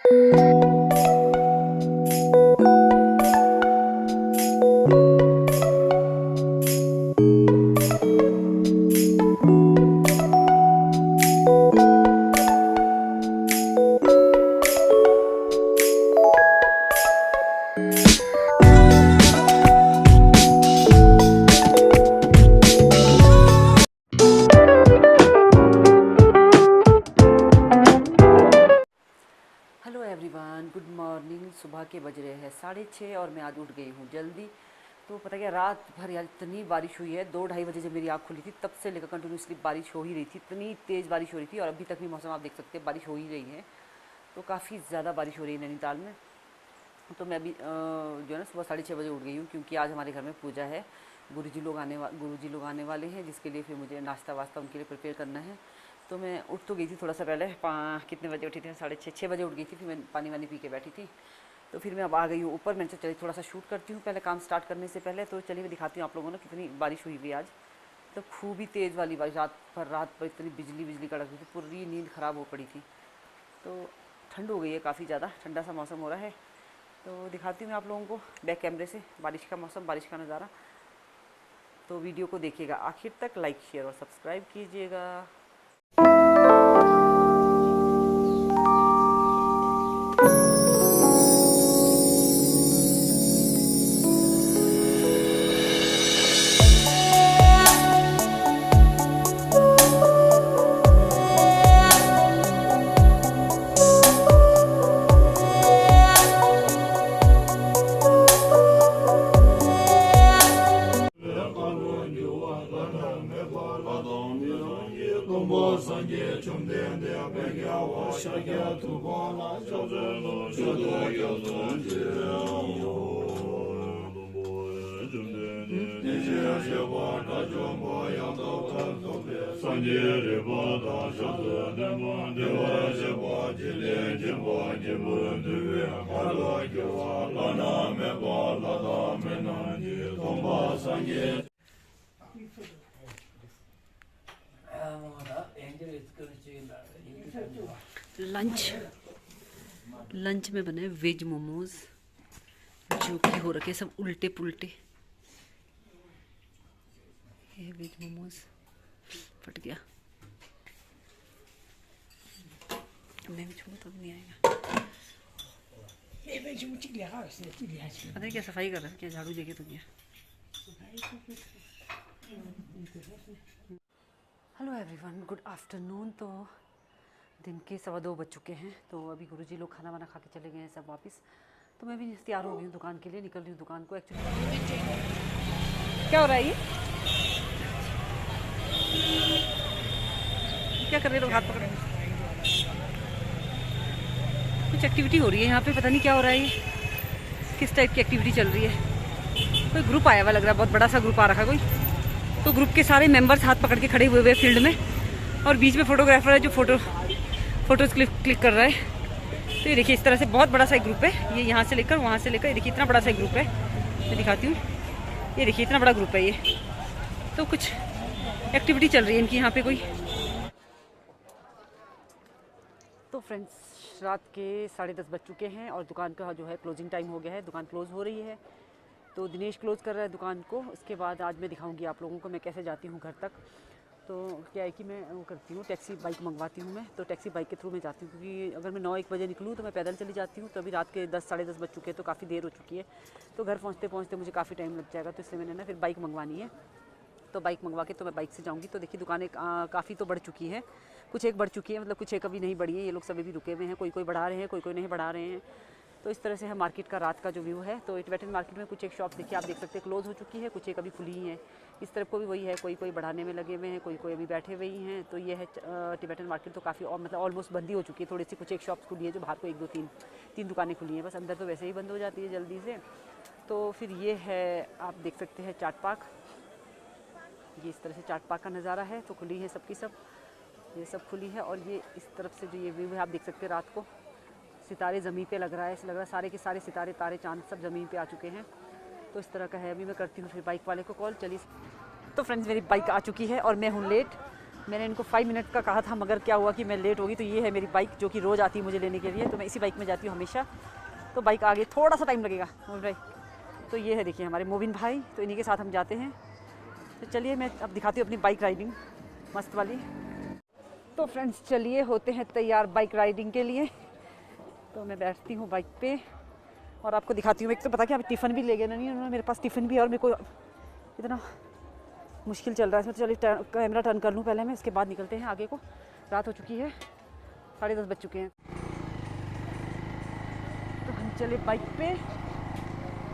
Hello everyone, good morning. सुबह के बज रहे हैं 6:30 और मैं आज उठ गई हूँ जल्दी। तो पता क्या, रात भर यार इतनी बारिश हुई है। 2-2:30 बजे जब मेरी आँख खुली थी तब से लेकर कंटिन्यूसली बारिश हो ही रही थी। इतनी तेज़ बारिश हो रही थी और अभी तक भी मौसम आप देख सकते हैं, बारिश हो ही रही है। तो काफ़ी ज़्यादा बारिश हो रही है नैनीताल में। तो मैं अभी जो है ना सुबह 6:30 बजे उठ गई हूँ, क्योंकि आज हमारे घर में पूजा है। गुरुजी लोग आने वाले हैं, जिसके लिए फिर मुझे नाश्ता वास्ता उनके लिए प्रिपेयर करना है। तो मैं उठ तो गई थी थोड़ा सा पहले, कितने बजे उठी थी, 6:30 बजे उठ गई थी। फिर मैं पानी वानी पी के बैठी थी। तो फिर मैं अब आ गई हूँ ऊपर। मैंने चलिए थोड़ा सा शूट करती हूँ पहले, काम स्टार्ट करने से पहले। तो चलिए मैं दिखाती हूँ आप लोगों ने कितनी बारिश हुई हुई आज। तो खूब ही तेज़ वाली बारिश, रात पर इतनी बिजली कड़क रही थी, पूरी नींद ख़राब हो पड़ी थी। तो ठंड हो गई है, काफ़ी ज़्यादा ठंडा सा मौसम हो रहा है। तो दिखाती हूँ मैं आप लोगों को बैक कैमरे से बारिश का मौसम, बारिश का नज़ारा। तो वीडियो को देखिएगा आखिर तक, लाइक शेयर और सब्सक्राइब कीजिएगा। लंच में बने वेज मोमोज, जो कि हो रखे सब उल्टे पुल्टे। ये वेज मोमोज फट गया, मैं भी छोड़ तो नहीं आएगा। पता नहीं क्या सफाई कर रहा है, क्या झाड़ू देके तो क्या। Hello everyone, good afternoon. तो दिन के 2:15 बज चुके हैं। तो अभी गुरुजी लोग खाना वाना खा के चले गए हैं सब वापस। तो मैं भी तैयार हो गई हूँ दुकान के लिए, निकल रही हूँ दुकान को। एक्चुअली क्या हो रहा है, ये क्या कर रहे लोग, हाथ पकड़ कुछ एक्टिविटी हो रही है यहाँ पे, पता नहीं क्या हो रहा है, ये किस टाइप की एक्टिविटी चल रही है। कोई ग्रुप आया हुआ लग रहा है, बहुत बड़ा सा ग्रुप आ रखा कोई। तो ग्रुप के सारे मेंबर्स हाथ पकड़ के खड़े हुए फील्ड में, और बीच में फोटोग्राफर है जो फोटोज़ क्लिक कर रहा है। तो ये देखिए इस तरह से बहुत बड़ा सा एक ग्रुप है। ये यहाँ से लेकर वहाँ से लेकर, ये देखिए इतना बड़ा सा एक ग्रुप है। मैं दिखाती हूँ, ये देखिए इतना बड़ा ग्रुप है ये। तो कुछ एक्टिविटी चल रही है इनकी यहाँ पे कोई। तो फ्रेंड्स, रात के 10:30 बज चुके हैं और दुकान का जो है क्लोजिंग टाइम हो गया है, दुकान क्लोज़ हो रही है। तो दिनेश क्लोज़ कर रहा है दुकान को। उसके बाद आज मैं दिखाऊंगी आप लोगों को मैं कैसे जाती हूँ घर तक। तो क्या है कि मैं वो करती हूँ, टैक्सी बाइक मंगवाती हूँ मैं। तो टैक्सी बाइक के थ्रू मैं जाती हूँ, क्योंकि अगर मैं 9-1 बजे निकलूँ तो मैं पैदल चली जाती हूँ। तो अभी रात के 10-10:30 बज चुके हैं, तो काफ़ी देर हो चुकी है। तो घर पहुँचते पहुँचते मुझे काफ़ी टाइम लग जाएगा। तो इसलिए मैंने ना फिर बाइक मंगवानी है। तो बाइक मंगवा के तो मैं बाइक से जाऊँगी। तो देखिए दुकानें काफ़ी तो बढ़ चुकी है, कुछ एक बढ़ चुकी है, मतलब कुछ एक अभी नहीं बढ़ी है। ये लोग सभी भी रुके हुए हैं, कोई बढ़ा रहे हैं, कोई नहीं बढ़ा रहे हैं। तो इस तरह से है मार्केट का रात का जो व्यू है। तो टिबेटन मार्केट में कुछ एक शॉप देखिए आप देख सकते हैं क्लोज़ हो चुकी है, कुछ एक अभी खुली ही है। इस तरफ को भी वही है, कोई बढ़ाने में लगे हुए हैं, कोई अभी बैठे हुए ही हैं। तो ये है टिबेटन मार्केट। तो काफ़ी और मतलब ऑलमोस्ट बंद ही हो चुकी है। थोड़ी सी कुछ एक शॉप्स खुली है, जो बाहर को 1-2-3 दुकानें खुली हैं बस, अंदर तो वैसे ही बंद हो जाती है जल्दी से। तो फिर ये है, आप देख सकते हैं चाट पार्क। ये इस तरह से चाट पार्क का नज़ारा है। तो खुली है सबकी सब, ये सब खुली है। और ये इस तरफ से जो ये व्यू है आप देख सकते हैं रात को, सितारे ज़मीन पे लग रहा है, ऐसा लग रहा है सारे के सारे सितारे, तारे, चांद सब ज़मीन पे आ चुके हैं। तो इस तरह का है। अभी मैं करती हूँ फिर बाइक वाले को कॉल। चलिए, तो फ्रेंड्स मेरी बाइक आ चुकी है और मैं हूँ लेट। मैंने इनको 5 मिनट का कहा था, मगर क्या हुआ कि मैं लेट हो गई। तो ये है मेरी बाइक जो कि रोज़ आती है मुझे लेने के लिए, तो मैं इसी बाइक में जाती हूँ हमेशा। तो बाइक आ गई, थोड़ा सा टाइम लगेगा मोबिन भाई। तो ये है देखिए हमारे मोबिन भाई, तो इन्हीं के साथ हम जाते हैं। तो चलिए मैं अब दिखाती हूँ अपनी बाइक राइडिंग मस्त वाली। तो फ्रेंड्स चलिए होते हैं तैयार बाइक राइडिंग के लिए। तो मैं बैठती हूँ बाइक पे और आपको दिखाती हूँ। एक तो पता क्या, अभी टिफ़िन भी ले गए ना, नहीं उन्होंने, मेरे पास टिफ़िन भी है और मेरे को इतना मुश्किल चल रहा है इसमें। तो चलिए कैमरा टर्न कर लूँ पहले मैं, इसके बाद निकलते हैं आगे को। रात हो चुकी है, 10:30 बज चुके हैं। तो हम चले बाइक पे।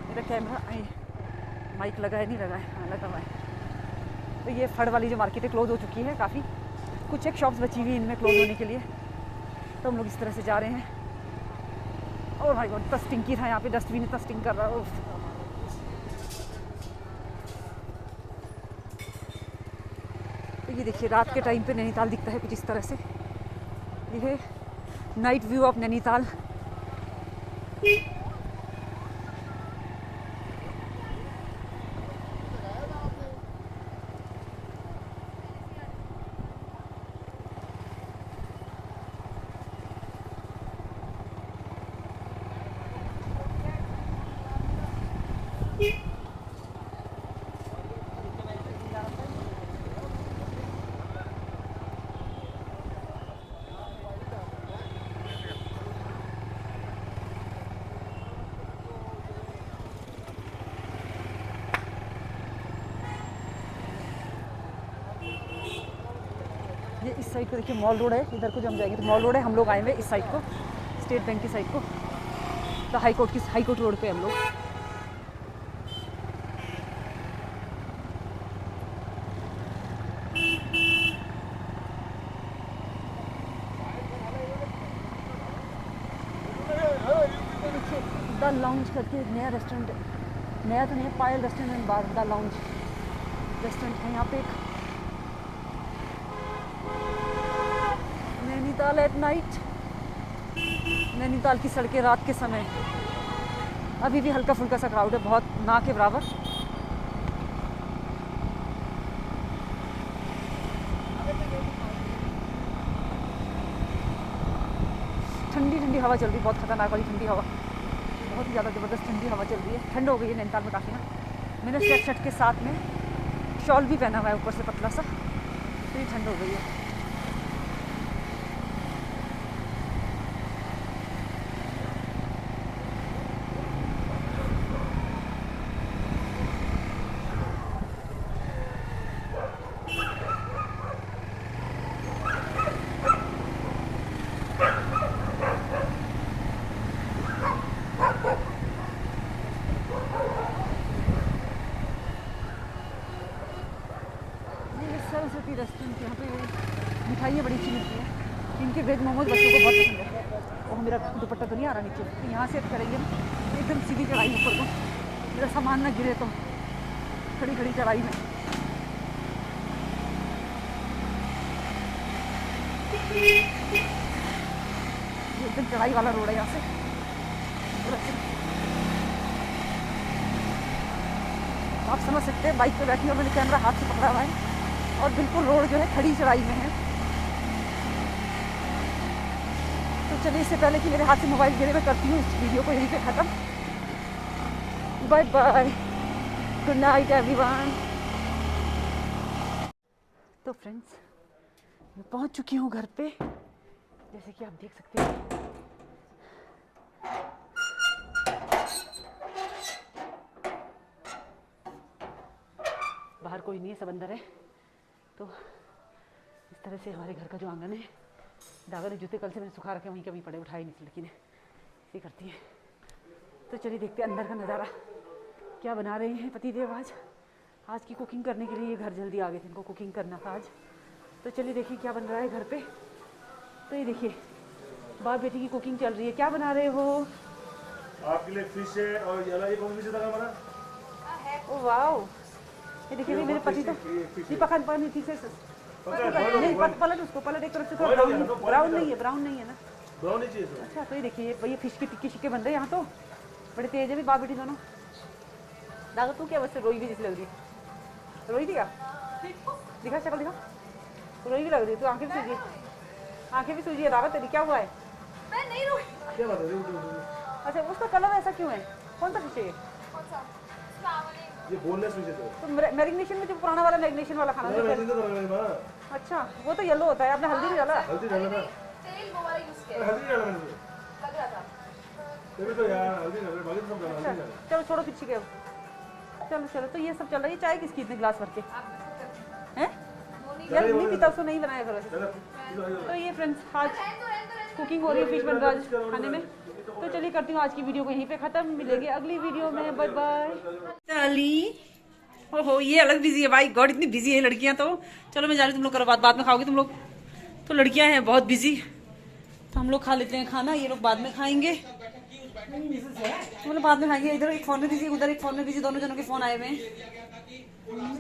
मेरा कैमरा माइक लगा है, नहीं लगा है? हाँ लगा हुआ है। तो ये फड़ वाली जो मार्केट है क्लोज़ हो चुकी है काफ़ी, कुछ एक शॉप्स बची हुई है इनमें क्लोज़ होने के लिए। तो हम लोग इस तरह से जा रहे हैं। और भाई गॉड इतना स्टिंकी था यहाँ पे, डस्टबिन इतना स्टिंक कर रहा है। तो ये देखिए रात के टाइम पे नैनीताल दिखता है कुछ इस तरह से। ये है नाइट व्यू ऑफ नैनीताल। ये इस साइड को देखिए मॉल रोड है, इधर को जो हम जाएंगे तो मॉल रोड है। हम लोग आए हुए इस साइड को, स्टेट बैंक की साइड को। तो हाई कोर्ट रोड पे हम लोग। द लाउंज करके नया रेस्टोरेंट, नया तो नहीं है, Payal restaurant and bar, the lounge restaurant है यहाँ पे एक। नैनीताल एट नाइट, नैनीताल की सड़कें रात के समय। अभी भी हल्का फुल्का सा क्राउड है, बहुत ना के बराबर। ठंडी ठंडी हवा चल रही है, बहुत खतरनाक वाली ठंडी हवा, बहुत ही ज़्यादा ज़बरदस्त ठंडी हवा चल रही है। ठंड हो गई है नैनीताल में काफ़ी ना। मैंने स्वेट शर्ट के साथ में शॉल भी पहना हुआ है ऊपर से पतला सा, तो ये ठंड हो गई है। सरस्वती रेस्टोरेंट, यहाँ पे मिठाइयाँ बड़ी अच्छी मिलती हैं। इनके वेज मोमोज बच्चों को बहुत पसंद है। और मेरा दुपट्टा तो नहीं आ रहा नीचे, तो यहाँ से करेंगे ना एकदम सीधी चढ़ाई ऊपर को, मेरा सामान ना गिरे तो। खड़ी खड़ी चढ़ाई में एकदम चढ़ाई वाला रोड है यहाँ से। आप समझ सकते हैं, बाइक पे बैठी और मैंने कैमरा हाथ से पकड़ा हुआ है और बिल्कुल रोड जो है खड़ी चढ़ाई में है। तो चलिए इससे पहले कि मेरे हाथ से मोबाइल गिरे, मैं करती हूँ इस वीडियो को यहीं पे ख़त्म। Bye bye, good night everyone. तो फ्रेंड्स मैं पहुँच चुकी हूँ घर पे, जैसे कि आप देख सकते हैं। बाहर कोई नहीं है, सब अंदर है। तो इस तरह से हमारे घर का जो आंगन है, दागा ने जूते कल से मैंने सुखा रखे, वहीं कभी पड़े, उठाए नहीं लड़की ने, ऐसे करती है। तो चलिए देखते हैं अंदर का नज़ारा, क्या बना रहे हैं पतिदेव आज की कुकिंग करने के लिए। ये घर जल्दी आ गए थे, इनको कुकिंग करना था आज। तो चलिए देखिए क्या बन रहा है घर पे। तो ये देखिए बाप बेटी की कुकिंग चल रही है। क्या बना रहे हो? आपके लिए फिश है और ये कौन सी जगह हमारा? ओ वाओ, ये देखिए मेरे पति तो ये पका नहीं ठीक से। नहीं पलट उसको, पलट एक तरफ से थोड़ा ब्राउन नहीं है, ब्राउन नहीं है ना, ब्राउन ही चाहिए। अच्छा तो ये देखिए भैया फिश के टिक्के शिक्के बन रहे हैं यहाँ। तो बड़े तेज है भी बाप बेटी दोनों। दादा तू क्या बस रोई भी जैसी लग रही है? रोई थी क्या? दिखा शक्ल दिखा। रोई भी लग रही है, तू आंखें भी सूजी, आंखें भी सूजी है रावत तेरी, क्या हुआ है? मैं नहीं रोई। क्या बात है? अच्छा उसका कलर ऐसा क्यों है? कौन सा फिश है ये? कौन सा? फ्लावर ये बोनलेस फिश है तो मैरिनेशन में जो पुराना वाला मैरिनेशन वाला खाना तो जो मैं तो मेरी मां अच्छा वो तो येलो होता है, आपने हल्दी नहीं डाला? हल्दी डाला था, तेल वो वाला यूज किया हल्दी डाला मैंने, लग रहा था। तेरे तो यार हल्दी डाला, बाकी तो सब डाला, हल्दी डाला। चलो छोड़ो पीछे के, चलो चलो। तो ये सब चल रहा है, चाय किसकी इतने गिलास भर के हैं? यार नहीं पीता उसको नहीं बनाया करो। चलो तो ये फ्रेंड्स आज कुकिंग हो रही है फिश बनराज खाने में। तो चलिए करती हूँ आज की वीडियो को यहीं पे खत्म, मिलेंगे अगली वीडियो में, बाय बाय। चली ओहो ये अलग बिजी है भाई, गॉड इतनी बिजी है लड़कियां। तो चलो मैं जा रही हूँ, तुम लोग करो बात, बाद में खाओगे तुम लोग। तो लड़कियां हैं बहुत बिजी, तो हम लोग खा लेते हैं खाना, ये लोग बाद में खाएंगे, मतलब बाद में खाएंगे। इधर एक फोन में बिजी, उधर एक फोन में बिजी, दोनों जनों के फोन आए हुए हैं।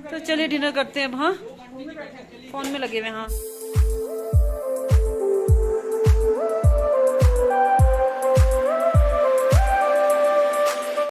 तो चलिए डिनर करते हैं अब। हाँ फोन में लगे हुए हैं। हाँ